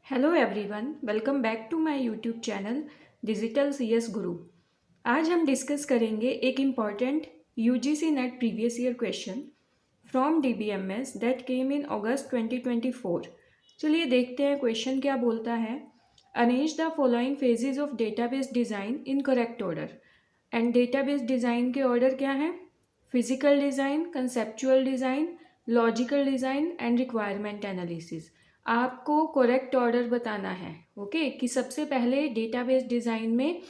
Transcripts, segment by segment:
Hello everyone, welcome back to my YouTube channel digital CS guru. आज हम discuss करेंगे एक important UGC NET previous year question from DBMS that came in August 2024। चलिए देखते हैं question क्या बोलता है। Arrange the following phases of database design in correct order. And database design के ऑर्डर क्या हैं? Physical design, conceptual design, logical design and requirement analysis. आपको करेक्ट ऑर्डर बताना है। ओके कि सबसे पहले डेटाबेस डिज़ाइन में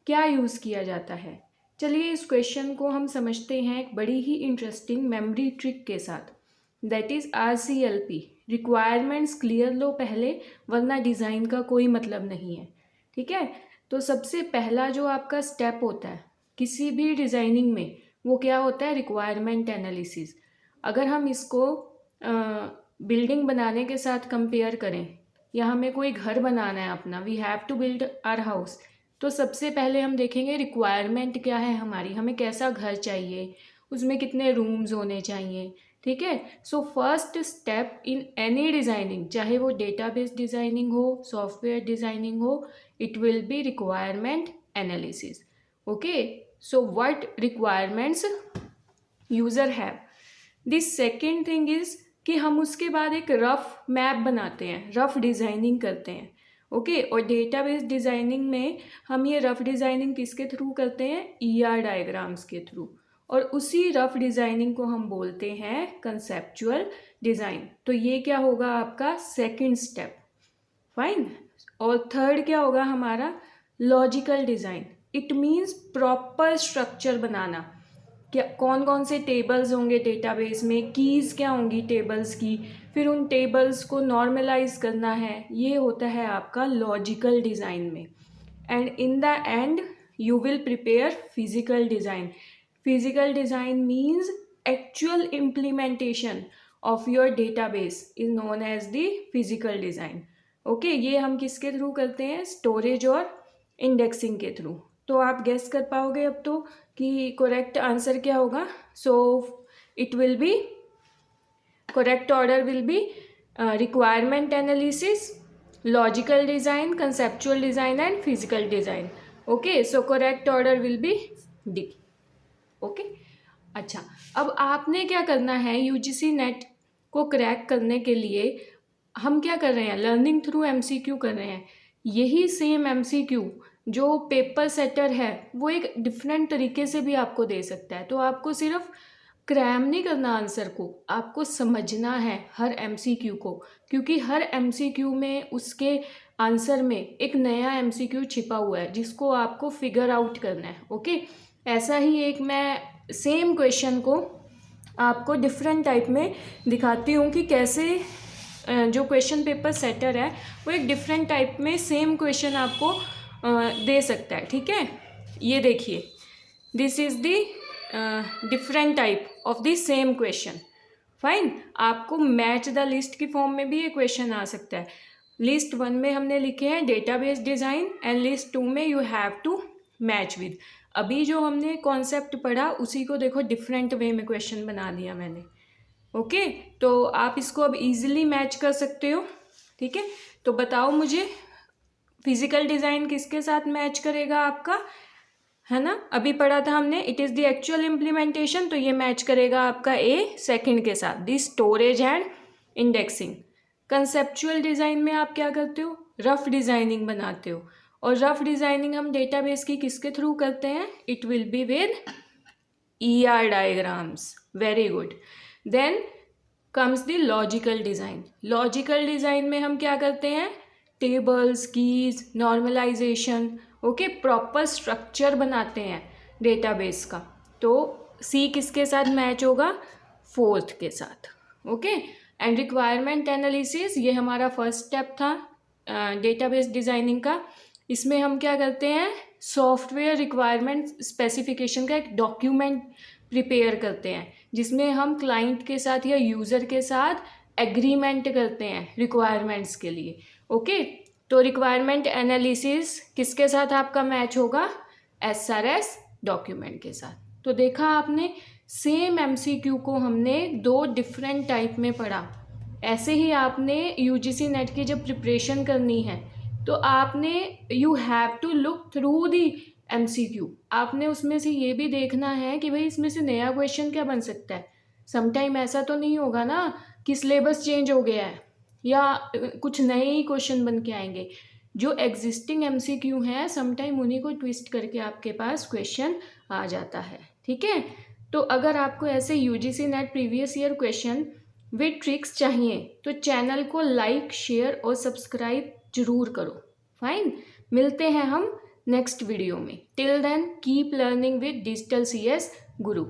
क्या यूज़ किया जाता है। चलिए इस क्वेश्चन को हम समझते हैं एक बड़ी ही इंटरेस्टिंग मेमोरी ट्रिक के साथ, that is RCLP। Requirements clear लो पहले, वरना डिज़ाइन का कोई मतलब नहीं है। ठीक है, तो सबसे पहला जो आपका स्टेप होता है किसी भी डिज़ाइनिंग में, वो क्या होता है? Requirement analysis. अगर हम इसको बिल्डिंग बनाने के साथ कंपेयर करें, या हमें कोई घर बनाना है अपना, we have to build our house, तो सबसे पहले हम देखेंगे रिक्वायरमेंट क्या है हमारी, हमें कैसा घर चाहिए, उसमें कितने रूम्स होने चाहिए। ठीक है, so first step in any designing, चाहे वो डेटाबेस डिज़ाइनिंग हो, सॉफ्टवेयर डिज़ाइनिंग हो, it will B requirement analysis. Okay, so what requirements user have. This second thing is कि हम उसके बाद एक रफ मैप बनाते हैं, रफ डिज़ाइनिंग करते हैं। ओके, और डेटाबेस डिज़ाइनिंग में हम ये रफ डिज़ाइनिंग किसके थ्रू करते हैं? ER डायग्राम्स के थ्रू। और उसी रफ डिज़ाइनिंग को हम बोलते हैं कंसेप्चुअल डिज़ाइन। तो ये क्या होगा आपका सेकंड स्टेप। फाइन। और थर्ड क्या होगा हमारा? Logical design. It means proper structure बनाना। क्या कौन कौन से टेबल्स होंगे डेटाबेस में, कीज़ क्या होंगी टेबल्स की, फिर उन टेबल्स को नॉर्मलाइज करना है, ये होता है आपका लॉजिकल डिज़ाइन में। And in the end you will prepare physical design. Physical design means actual implementation of your database is known as the physical design. Okay, ये हम किसके थ्रू करते हैं? स्टोरेज और इंडेक्सिंग के थ्रू। तो आप गेस कर पाओगे अब तो कि करेक्ट आंसर क्या होगा। So it will B, correct order will be requirement analysis, logical design, conceptual design and physical design. Okay, so correct order will be D. Okay, अच्छा, अब आपने क्या करना है? यूजीसी नेट को क्रैक करने के लिए हम क्या कर रहे हैं? लर्निंग थ्रू MCQ कर रहे हैं। यही सेम MCQ जो पेपर सेटर है वो एक डिफरेंट तरीके से भी आपको दे सकता है। तो आपको सिर्फ क्रैम नहीं करना आंसर को, आपको समझना है हर MCQ को, क्योंकि हर MCQ में उसके आंसर में एक नया MCQ छिपा हुआ है जिसको आपको फिगर आउट करना है। ओके, ऐसा ही एक मैं सेम क्वेश्चन को आपको डिफरेंट टाइप में दिखाती हूँ कि कैसे जो क्वेश्चन पेपर सेटर है वो एक डिफरेंट टाइप में सेम क्वेश्चन आपको दे सकता है। ठीक है, ये देखिए, this is the different type of the same question. Fine, आपको मैच द लिस्ट की फॉर्म में भी ये क्वेश्चन आ सकता है। लिस्ट 1 में हमने लिखे हैं डेटाबेस डिज़ाइन एंड लिस्ट 2 में you have to match with. अभी जो हमने कॉन्सेप्ट पढ़ा उसी को देखो डिफरेंट वे में क्वेश्चन बना दिया मैंने। ओके, तो आप इसको अब इजीली मैच कर सकते हो। ठीक है, तो बताओ मुझे फिजिकल डिज़ाइन किसके साथ मैच करेगा आपका, है ना? अभी पढ़ा था हमने it is the actual implementation, तो ये मैच करेगा आपका A सेकंड के साथ, the storage and indexing. Conceptual design में आप क्या करते हो? रफ डिज़ाइनिंग बनाते हो, और रफ डिज़ाइनिंग हम डेटाबेस की किसके थ्रू करते हैं? It will be with ER diagrams. Very good. Then comes the logical design. Logical design में हम क्या करते हैं? Tables, keys, normalization. Okay, proper structure बनाते हैं डेटाबेस का। तो C किसके साथ मैच होगा? फोर्थ के साथ। ओके, एंड रिक्वायरमेंट एनालिसिस, ये हमारा फर्स्ट स्टेप था डेटाबेस डिज़ाइनिंग का। इसमें हम क्या करते हैं? सॉफ्टवेयर रिक्वायरमेंट स्पेसिफिकेशन का एक डॉक्यूमेंट प्रिपेयर करते हैं जिसमें हम क्लाइंट के साथ या यूज़र के साथ एग्रीमेंट करते हैं रिक्वायरमेंट्स के लिए। ओके, तो रिक्वायरमेंट एनालिसिस किसके साथ आपका मैच होगा? SRS डॉक्यूमेंट के साथ। तो देखा आपने, सेम MCQ को हमने दो डिफरेंट टाइप में पढ़ा। ऐसे ही आपने यूजीसी नेट की जब प्रिपरेशन करनी है तो आपने you have to look through the MCQ. आपने उसमें से ये भी देखना है कि भाई इसमें से नया क्वेश्चन क्या बन सकता है। समटाइम ऐसा तो नहीं होगा ना कि सिलेबस चेंज हो गया है या कुछ नए ही क्वेश्चन बन के आएंगे। जो एग्जिस्टिंग एमसीक्यू हैं समटाइम उन्हीं को ट्विस्ट करके आपके पास क्वेश्चन आ जाता है। ठीक है, तो अगर आपको ऐसे UGC NET previous year question with tricks चाहिए तो चैनल को लाइक शेयर और सब्सक्राइब जरूर करो। फाइन, मिलते हैं हम नेक्स्ट वीडियो में। Till then keep learning with Digital CS Guru.